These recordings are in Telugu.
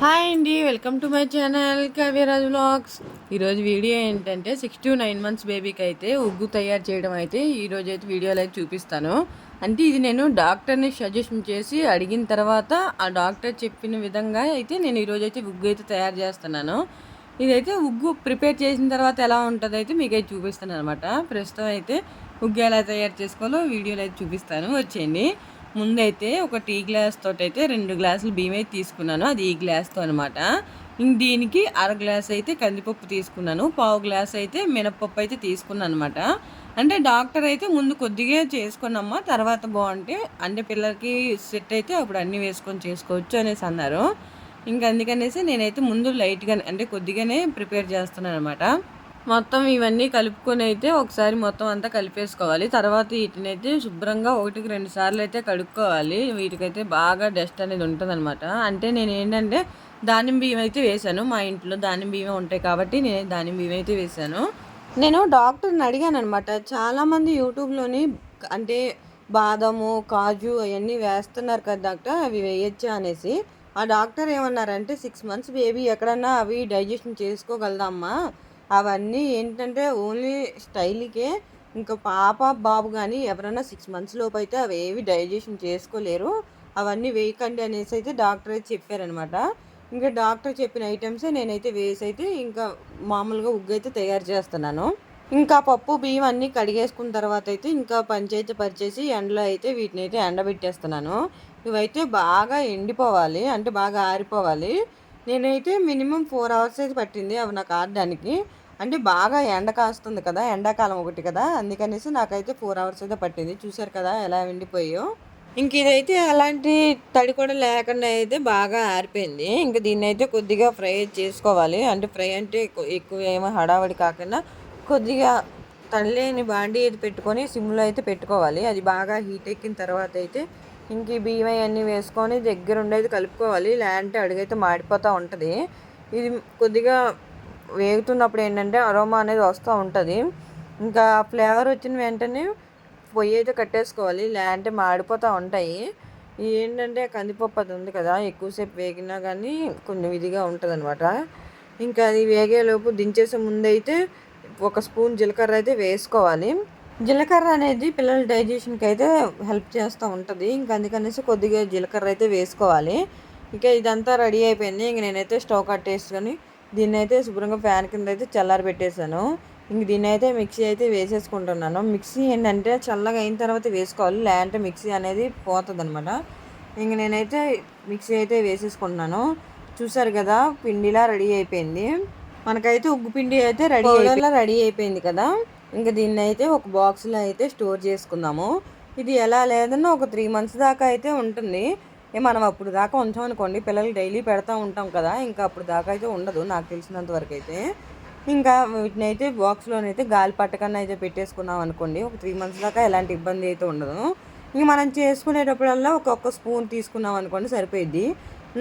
హాయ్ అండి, welcome to my channel Kavyaraj vlogs. ఈరోజు వీడియో ఏంటంటే 6 to 9 months బేబీకి అయితే ఉగ్గు తయారు చేయడం అయితే ఈరోజు అయితే వీడియోలో అయితే చూపిస్తాను. అంటే ఇది నేను డాక్టర్ని సజెషన్ చేసి అడిగిన తర్వాత ఆ డాక్టర్ చెప్పిన విధంగా అయితే నేను ఈరోజు అయితే ఉగ్గు అయితే తయారు చేస్తున్నాను. ఇదైతే ఉగ్గు ప్రిపేర్ చేసిన తర్వాత ఎలా ఉంటుందో అయితే మీకు అయితే చూపిస్తాను అనమాట. ప్రస్తుతం అయితే ఉగ్గు ఎలా తయారు చేసుకోవాలో వీడియోలో అయితే చూపిస్తాను, వచ్చేయండి. ముందైతే ఒక టీ గ్లాస్ తోటి అయితే 2 గ్లాసులు బియ్యం అయితే తీసుకున్నాను, అది ఈ గ్లాస్తో అనమాట. దీనికి అర గ్లాస్ అయితే కందిపప్పు తీసుకున్నాను, పావు గ్లాస్ అయితే మినపప్పు అయితే తీసుకున్నాను అనమాట. అంటే డాక్టర్ అయితే ముందు కొద్దిగా చేసుకున్నామ్మా, తర్వాత బాగుంటే అంటే పిల్లలకి సెట్ అయితే అప్పుడు అన్నీ వేసుకొని చేసుకోవచ్చు అనేసి అన్నారు. ఇంకా అందుకనేసి నేనైతే ముందు లైట్గా అంటే కొద్దిగానే ప్రిపేర్ చేస్తున్నాను అనమాట. మొత్తం ఇవన్నీ కలుపుకొని అయితే ఒకసారి మొత్తం అంతా కలిపేసుకోవాలి. తర్వాత వీటినైతే శుభ్రంగా 1-2 సార్లు అయితే కడుక్కోవాలి. వీటికైతే బాగా డస్ట్ అనేది ఉంటుందన్నమాట. అంటే నేను ఏంటంటే దానిమ్మ బియ్యం అయితే వేశాను, మా ఇంట్లో దానిమ్మ బియ్యం ఉంటాయి కాబట్టి నేను దానిమ్మ బియ్యం అయితే వేశాను. నేను డాక్టర్ని అడిగాను అనమాట. చాలామంది యూట్యూబ్లోని అంటే బాదము కాజు అవన్నీ వేస్తున్నారు కదా డాక్టర్, అవి వేయచ్చా అనేసి. ఆ డాక్టర్ ఏమన్నారంటే 6 months బేబీ ఎక్కడన్నా అవి డైజెషన్ చేసుకోగలదమ్మా, అవన్నీ ఏంటంటే ఓన్లీ స్టైల్‌కే. ఇంకా పాప, బాబు గానీ ఎవరైనా 6 months లోపు అయితే అవి ఏవి డైజెషన్ చేసుకోలేరు, అవన్నీ వేయకండి అనేసి అయితే డాక్టర్ అయితే చెప్పారనమాట. ఇంకా డాక్టర్ చెప్పిన ఐటమ్సే నేనైతే వేసి అయితే ఇంకా మామూలుగా ఉగ్గు అయితే తయారు చేస్తున్నాను. ఇంకా పప్పు, బియ్యం అన్నీ కడిగేసుకున్న తర్వాత అయితే ఇంకా పంచైతే పరిచేసి ఎండలో అయితే వీటినైతే ఎండబెట్టేస్తున్నాను. ఇవైతే బాగా ఎండిపోవాలి, అంటే బాగా ఆరిపోవాలి. నేనైతే మినిమం 4 hours అయితే పట్టింది అవి నాకు ఆరడానికి. అంటే బాగా ఎండ కాస్తుంది కదా, ఎండాకాలం ఒకటి కదా, అందుకనేసి నాకైతే 4 hours అయితే పట్టింది. చూసారు కదా ఎలా ఎండిపోయాయో. ఇంక ఇదైతే అలాంటి తడి కూడా లేకుండా అయితే బాగా ఆరిపోయింది. ఇంక దీన్నైతే కొద్దిగా ఫ్రై చేసుకోవాలి. అంటే ఫ్రై అంటే ఎక్కువ ఏమో హడావడి కాకుండా కొద్దిగా తడిలేని బాండీ అయితే పెట్టుకొని సిమ్లో అయితే పెట్టుకోవాలి. అది బాగా హీట్ ఎక్కిన తర్వాత అయితే ఇంక ఈ బియ్యం అవన్నీ వేసుకొని దగ్గర ఉండేది కలుపుకోవాలి, లేదంటే అడుగైతే మాడిపోతూ ఉంటుంది. ఇది కొద్దిగా వేగుతున్నప్పుడు ఏంటంటే అరోమా అనేది వస్తూ ఉంటుంది. ఇంకా ఫ్లేవర్ వచ్చిన వెంటనే పొయ్యి అయితే కట్టేసుకోవాలి, లేదంటే మాడిపోతూ ఉంటాయి. ఏంటంటే కందిపప్పు అది ఉంది కదా, ఎక్కువసేపు వేగినా కానీ కొంచెం ఇదిగా ఉంటుంది అనమాట. ఇంకా అది వేగేలోపు దించేసే ముందైతే ఒక స్పూన్ జీలకర్ర అయితే వేసుకోవాలి. జీలకర్ర అనేది పిల్లల డైజెషన్కి అయితే హెల్ప్ చేస్తూ ఉంటుంది. ఇంకా అందుకనేసి కొద్దిగా జీలకర్ర అయితే వేసుకోవాలి. ఇంకా ఇదంతా రెడీ అయిపోయింది. ఇంక నేనైతే స్టవ్ కట్టేసుకొని దీన్ని అయితే శుభ్రంగా ఫ్యాన్ కింద అయితే చల్లారి పెట్టేశాను. ఇంక దీన్ని అయితే మిక్సీ అయితే వేసేసుకుంటున్నాను. మిక్సీ ఏంటంటే చల్లగా అయిన తర్వాత వేసుకోవాలి, లేదంటే మిక్సీ అనేది పోతుంది అనమాట. ఇంక నేనైతే మిక్సీ అయితే వేసేసుకుంటున్నాను. చూసారు కదా పిండిలా రెడీ అయిపోయింది. మనకైతే ఉగ్గు పిండి అయితే రెడీ అయిపోయింది కదా. ఇంకా దీన్ని అయితే ఒక బాక్స్లో అయితే స్టోర్ చేసుకుందాము. ఇది ఎలా లేదన్నా ఒక 3 months దాకా అయితే ఉంటుంది. మనం అప్పుడు దాకా ఉంచామనుకోండి, పిల్లలకి డైలీ పెడతా ఉంటాం కదా, ఇంకా అప్పుడు దాకా అయితే ఉండదు నాకు తెలిసినంత వరకు అయితే. ఇంకా వీటిని అయితే బాక్స్లోనైతే గాలి పట్టకన్నా అయితే పెట్టేసుకున్నాం అనుకోండి, ఒక 3 months దాకా ఎలాంటి ఇబ్బంది అయితే ఉండదు. ఇంక మనం చేసుకునేటప్పుడల్లా ఒక్కొక్క స్పూన్ తీసుకున్నాం అనుకోండి సరిపోయిద్ది.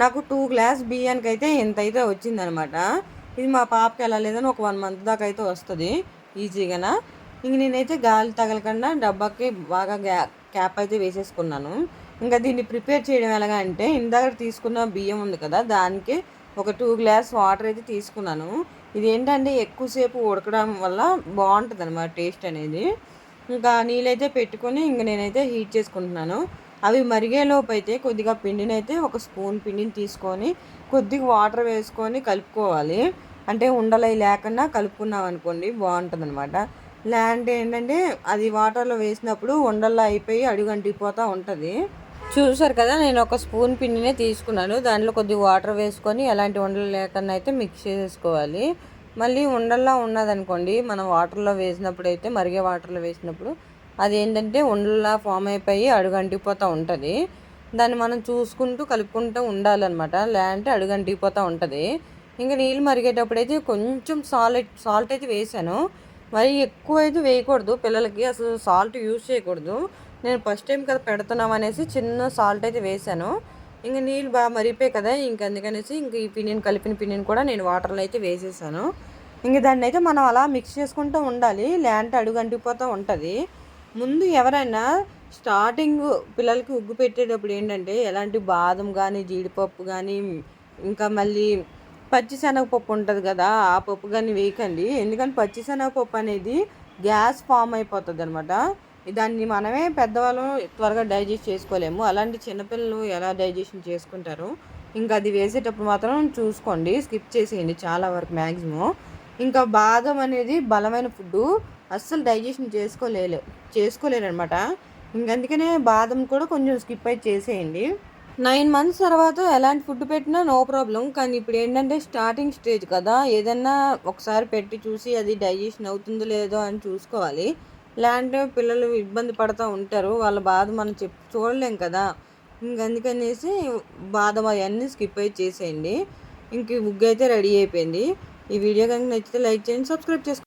నాకు 2 గ్లాస్ బియ్యానికి అయితే ఇంత అయితే వచ్చిందనమాట. ఇది మా పాపకి ఎలా లేదని ఒక 1 month దాకా అయితే వస్తుంది ఈజీగానా. ఇంక నేనైతే గాలి తగలకుండా డబ్బాకి బాగా క్యాప్ అయితే వేసేసుకున్నాను. ఇంకా దీన్ని ప్రిపేర్ చేయడం ఎలాగా అంటే, ఇందాక తీసుకున్న బియ్యం ఉంది కదా, దానికి ఒక 2 గ్లాస్ వాటర్ అయితే తీసుకున్నాను. ఇది ఏంటంటే ఎక్కువసేపు ఉడకడం వల్ల బాగుంటుంది అనమాట టేస్ట్ అనేది. ఇంకా నీళ్ళైతే పెట్టుకొని ఇంక నేనైతే హీట్ చేసుకుంటున్నాను. అవి మరిగేలోపు అయితే కొద్దిగా పిండిని అయితే ఒక స్పూన్ పిండిని తీసుకొని కొద్దిగా వాటర్ వేసుకొని కలుపుకోవాలి. అంటే ఉండలవి లేకుండా కలుపుకున్నాం అనుకోండి బాగుంటుంది అనమాట. లేదంటే ఏంటంటే అది వాటర్లో వేసినప్పుడు ఉండల్లా అయిపోయి అడుగంటిపోతూ ఉంటుంది. చూసారు కదా, నేను ఒక స్పూన్ పిండినే తీసుకున్నాను, దాంట్లో కొద్దిగా వాటర్ వేసుకొని ఎలాంటి ఉండలు లేకుండా అయితే మిక్స్ చేసేసుకోవాలి. మళ్ళీ ఉండల్లా ఉన్నదనుకోండి, మనం వాటర్లో వేసినప్పుడు అయితే మరిగే వాటర్లో వేసినప్పుడు అది ఏంటంటే ఉండల్లా ఫామ్ అయిపోయి అడుగంటిపోతూ ఉంటుంది. దాన్ని మనం చూసుకుంటూ కలుపుకుంటూ ఉండాలన్నమాట, లేదంటే అడుగంటిపోతూ ఉంటుంది. ఇంకా నీళ్ళు మరిగేటప్పుడు అయితే కొంచెం సాల్ట్ అయితే వేసాను. మరి ఎక్కువ అయితే వేయకూడదు, పిల్లలకి అసలు సాల్ట్ యూజ్ చేయకూడదు. నేను ఫస్ట్ టైం కదా పెడుతున్నాం అనేసి చిన్న సాల్ట్ అయితే వేసాను. ఇంక నీళ్ళు బాగా మరిగిపోయి కదా, ఇంక అందుకనేసి ఇంక ఈ పిండిని కలిపిన పిండిని కూడా నేను వాటర్లో అయితే వేసేసాను. ఇంక దాన్ని అయితే మనం అలా మిక్స్ చేసుకుంటూ ఉండాలి, లేదంటే అడుగు అంటిపోతూ ఉంటుంది. ముందు ఎవరైనా స్టార్టింగ్ పిల్లలకి ఉగ్గు పెట్టేటప్పుడు ఏంటంటే ఎలాంటి బాదం కానీ జీడిపప్పు కానీ ఇంకా మళ్ళీ పచ్చిశనగపప్పు ఉంటుంది కదా, ఆ పప్పు కానీ వేయకండి. ఎందుకంటే పచ్చిశనగపప్పు అనేది గ్యాస్ ఫామ్ అయిపోతుంది అనమాట. దాన్ని మనమే పెద్దవాళ్ళం త్వరగా డైజెస్ట్ చేసుకోలేము. అలాంటి చిన్నపిల్లలు ఎలా డైజెషన్ చేసుకుంటారు. ఇంకా అది వేసేటప్పుడు మాత్రం చూసుకోండి, స్కిప్ చేసేయండి చాలా వరకు మ్యాక్సిమం. ఇంకా బాదం అనేది బలమైన ఫుడ్డు, అస్సలు డైజెషన్ చేసుకోలేరనమాట. ఇంకందుకనే బాదం కూడా కొంచెం స్కిప్ అయితే చేసేయండి. 9 మంత్స్ తర్వాత ఎలాంటి ఫుడ్ పెట్టినా నో ప్రాబ్లం. కానీ ఇప్పుడు ఏంటంటే స్టార్టింగ్ స్టేజ్ కదా, ఏదన్నా ఒకసారి పెట్టి చూసి అది డైజెషన్ అవుతుందో లేదో అని చూసుకోవాలి. లేదంటే పిల్లలు ఇబ్బంది పడుతూ ఉంటారు, వాళ్ళ బాధ మనం చూడలేం కదా. ఇంకందుకనేసి బాదం అవన్నీ స్కిప్ అయితే చేసేయండి. ఇంక ఉగ్గు అయితే రెడీ అయిపోయింది. ఈ వీడియో కనుక నచ్చితే లైక్ చేయండి, సబ్స్క్రైబ్ చేసుకోండి.